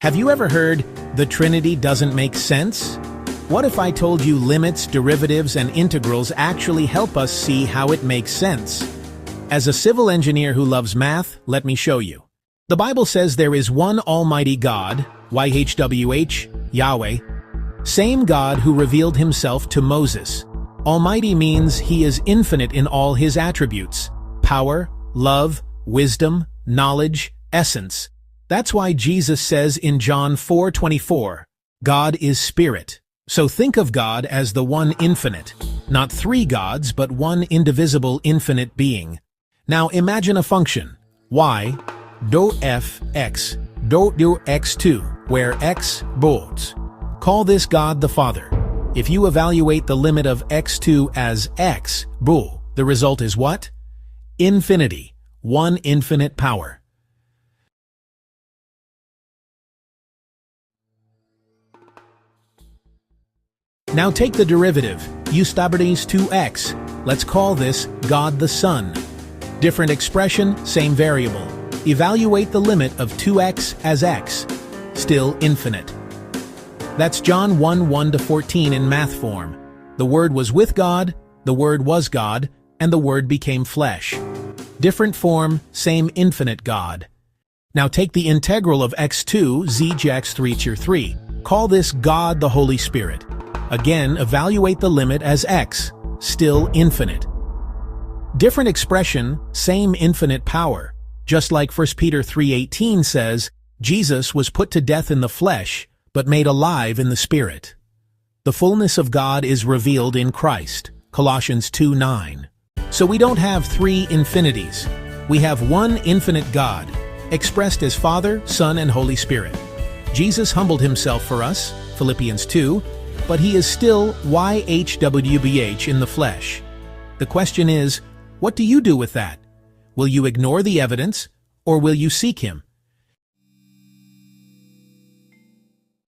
Have you ever heard, the Trinity doesn't make sense? What if I told you limits, derivatives, and integrals actually help us see how it makes sense? As a civil engineer who loves math, let me show you. The Bible says there is one Almighty God, YHWH, Yahweh, same God who revealed himself to Moses. Almighty means he is infinite in all his attributes: power, love, wisdom, knowledge, essence. That's why Jesus says in John 4:24, God is spirit. So think of God as the one infinite, not three gods, but one indivisible infinite being. Now imagine a function, y, do f x, do x2, where x both. Call this God the Father. If you evaluate the limit of x2 as x, bo, the result is what? Infinity, one infinite power. Now take the derivative, Eustabides 2x. Let's call this God the Son. Different expression, same variable. Evaluate the limit of 2x as x. Still infinite. That's John 1:1-14 in math form. The Word was with God, the Word was God, and the Word became flesh. Different form, same infinite God. Now take the integral of x2 z(3)3. Call this God the Holy Spirit. Again, evaluate the limit as x, still infinite. Different expression, same infinite power. Just like 1 Peter 3:18 says, Jesus was put to death in the flesh, but made alive in the Spirit. The fullness of God is revealed in Christ, Colossians 2:9. So we don't have three infinities. We have one infinite God, expressed as Father, Son, and Holy Spirit. Jesus humbled himself for us, Philippians 2, but he is still YHWH in the flesh. The question is, what do you do with that? Will you ignore the evidence, or will you seek him?